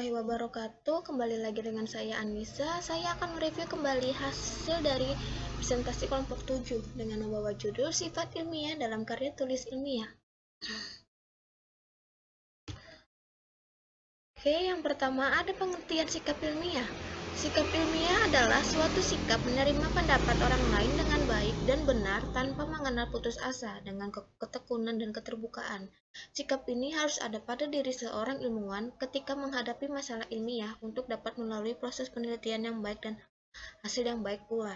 warahmatullahi wabarakatuh. Kembali lagi dengan saya Anissa. Saya akan mereview kembali hasil dari presentasi kelompok 7 dengan membawa judul Sifat Ilmiah dalam Karya Tulis Ilmiah. Oke, yang pertama ada pengertian sikap ilmiah. Sikap ilmiah adalah suatu sikap menerima pendapat orang lain dengan baik dan benar tanpa mengenal putus asa, dengan ketekunan dan keterbukaan. Sikap ini harus ada pada diri seorang ilmuwan ketika menghadapi masalah ilmiah untuk dapat melalui proses penelitian yang baik dan hasil yang baik pula.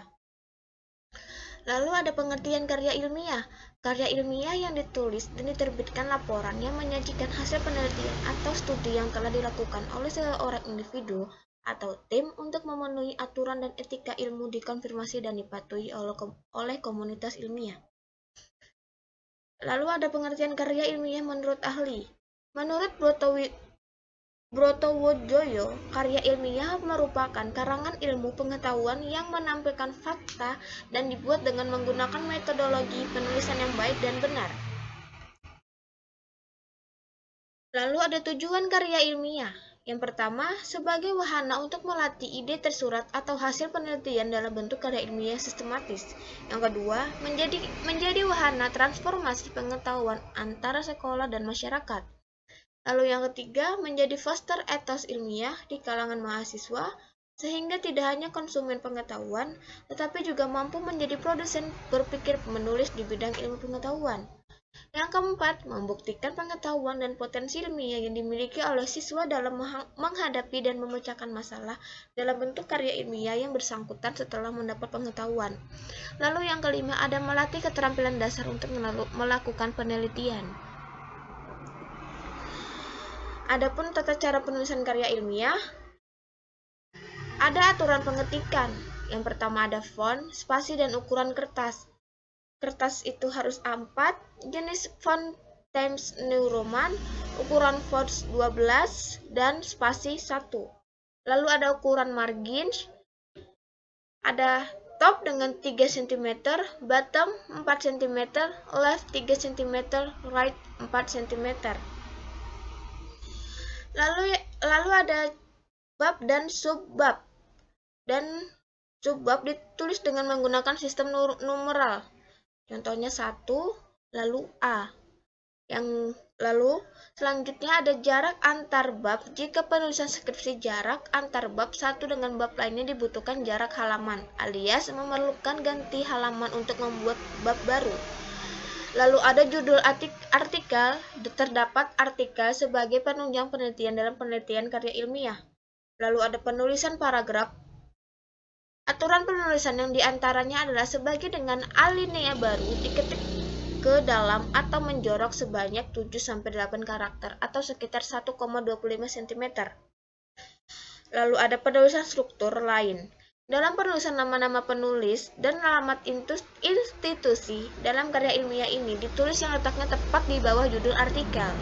Lalu ada pengertian karya ilmiah. Karya ilmiah yang ditulis dan diterbitkan laporan yang menyajikan hasil penelitian atau studi yang telah dilakukan oleh seorang individu atau tim untuk memenuhi aturan dan etika ilmu dikonfirmasi dan dipatuhi oleh komunitas ilmiah. Lalu ada pengertian karya ilmiah menurut ahli. Menurut Brotowojoyo, karya ilmiah merupakan karangan ilmu pengetahuan yang menampilkan fakta dan dibuat dengan menggunakan metodologi penulisan yang baik dan benar. Lalu ada tujuan karya ilmiah. Yang pertama, sebagai wahana untuk melatih ide tersurat atau hasil penelitian dalam bentuk karya ilmiah sistematis. Yang kedua, menjadi wahana transformasi pengetahuan antara sekolah dan masyarakat. Lalu yang ketiga, menjadi foster etos ilmiah di kalangan mahasiswa, sehingga tidak hanya konsumen pengetahuan, tetapi juga mampu menjadi produsen berpikir menulis di bidang ilmu pengetahuan. Yang keempat, membuktikan pengetahuan dan potensi ilmiah yang dimiliki oleh siswa dalam menghadapi dan memecahkan masalah dalam bentuk karya ilmiah yang bersangkutan setelah mendapat pengetahuan. Lalu yang kelima, ada melatih keterampilan dasar untuk melakukan penelitian. Adapun tata cara penulisan karya ilmiah, ada aturan pengetikan. Yang pertama ada font, spasi, dan ukuran kertas. Kertas itu harus A4, jenis font Times New Roman, ukuran font 12, dan spasi 1. Lalu ada ukuran margin, ada top dengan 3 cm, bottom 4 cm, left 3 cm, right 4 cm. Lalu ada bab dan subbab. Dan subbab ditulis dengan menggunakan sistem numeral. Contohnya 1, lalu A. Lalu selanjutnya ada jarak antar bab. Jika penulisan skripsi, jarak antar bab satu dengan bab lainnya dibutuhkan jarak halaman, alias memerlukan ganti halaman untuk membuat bab baru. Lalu ada judul artikel. Terdapat artikel sebagai penunjang penelitian dalam penelitian karya ilmiah. Lalu ada penulisan paragraf. Aturan penulisan yang diantaranya adalah sebagai dengan alinea baru diketik ke dalam atau menjorok sebanyak 7-8 karakter atau sekitar 1,25 cm. Lalu ada penulisan struktur lain. Dalam penulisan nama-nama penulis dan alamat institusi dalam karya ilmiah ini ditulis yang letaknya tepat di bawah judul artikel.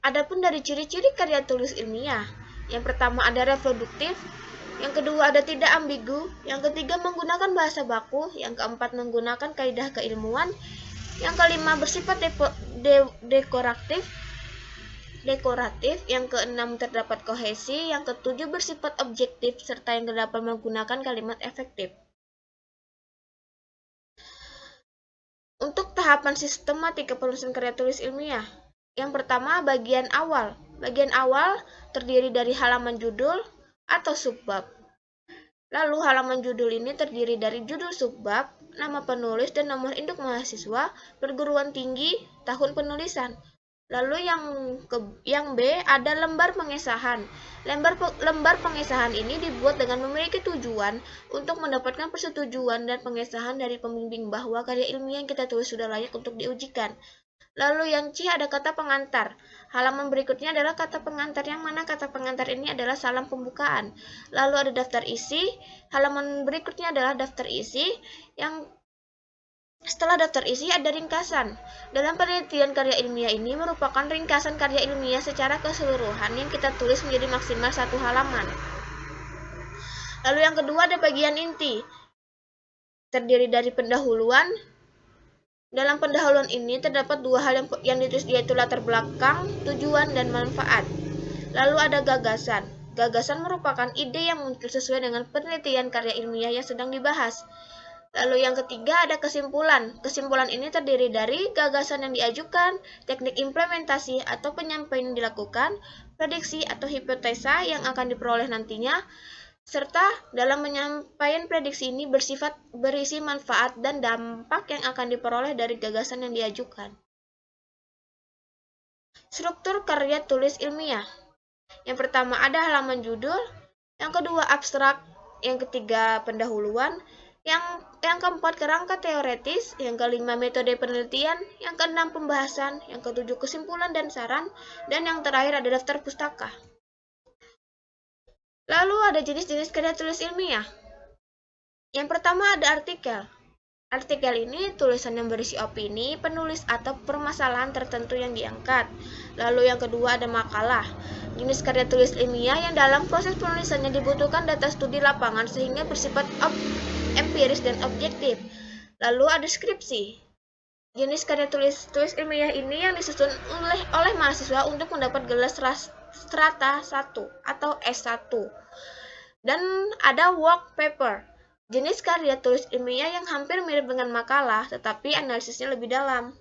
Adapun dari ciri-ciri karya tulis ilmiah, yang pertama ada reproduktif, yang kedua ada tidak ambigu, yang ketiga menggunakan bahasa baku, yang keempat menggunakan kaidah keilmuan, yang kelima bersifat dekoratif, yang keenam terdapat kohesi, yang ketujuh bersifat objektif, serta yang kedelapan menggunakan kalimat efektif. Untuk tahapan sistematika penulisan karya tulis ilmiah, yang pertama, bagian awal. Bagian awal terdiri dari halaman judul atau subbab. Lalu halaman judul ini terdiri dari judul subbab, nama penulis dan nomor induk mahasiswa, perguruan tinggi, tahun penulisan. Lalu yang B ada lembar pengesahan. Lembar pengesahan ini dibuat dengan memiliki tujuan untuk mendapatkan persetujuan dan pengesahan dari pembimbing bahwa karya ilmiah yang kita tulis sudah layak untuk diujikan. Lalu yang C ada kata pengantar. Halaman berikutnya adalah kata pengantar, yang mana kata pengantar ini adalah salam pembukaan. Lalu ada daftar isi. Halaman berikutnya adalah daftar isi, yang setelah daftar isi ada ringkasan. Dalam penelitian karya ilmiah ini merupakan ringkasan karya ilmiah secara keseluruhan yang kita tulis menjadi maksimal 1 halaman. Lalu yang kedua ada bagian inti. Terdiri dari pendahuluan, Dalam pendahuluan ini terdapat dua hal yang ditulis, yaitu latar belakang, tujuan, dan manfaat. Lalu ada gagasan. Gagasan merupakan ide yang muncul sesuai dengan penelitian karya ilmiah yang sedang dibahas. Lalu yang ketiga ada kesimpulan. Kesimpulan ini terdiri dari gagasan yang diajukan, teknik implementasi atau penyampaian yang dilakukan, prediksi atau hipotesa yang akan diperoleh nantinya, serta dalam penyampaian prediksi ini berisi manfaat dan dampak yang akan diperoleh dari gagasan yang diajukan. Struktur karya tulis ilmiah. Yang pertama ada halaman judul, yang kedua abstrak, yang ketiga pendahuluan, yang keempat kerangka teoretis, yang kelima metode penelitian, yang keenam pembahasan, yang ketujuh kesimpulan dan saran, dan yang terakhir ada daftar pustaka. Lalu ada jenis-jenis karya tulis ilmiah. Yang pertama ada artikel. Artikel ini tulisan yang berisi opini, penulis, atau permasalahan tertentu yang diangkat. Lalu yang kedua ada makalah. Jenis karya tulis ilmiah yang dalam proses penulisannya dibutuhkan data studi lapangan sehingga bersifat empiris dan objektif. Lalu ada skripsi. Jenis karya tulis ilmiah ini yang disusun oleh mahasiswa untuk mendapat gelar strata 1 atau S1. Dan ada work paper. Jenis karya tulis ilmiah yang hampir mirip dengan makalah, tetapi analisisnya lebih dalam.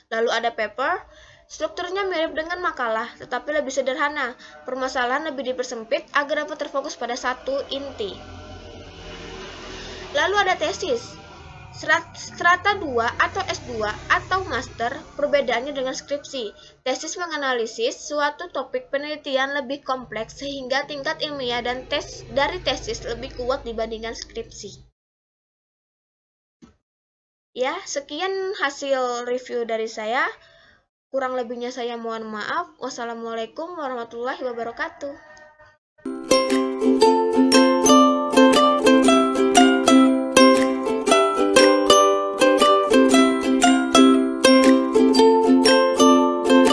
Lalu ada paper, strukturnya mirip dengan makalah, tetapi lebih sederhana. Permasalahan lebih dipersempit agar dapat terfokus pada satu inti. Lalu ada tesis. Strata 2 atau S2 atau master, perbedaannya dengan skripsi. Tesis menganalisis suatu topik penelitian lebih kompleks sehingga tingkat ilmiah dan dari tesis lebih kuat dibandingkan skripsi. Ya, sekian hasil review dari saya. Kurang lebihnya saya mohon maaf. Wassalamualaikum warahmatullahi wabarakatuh.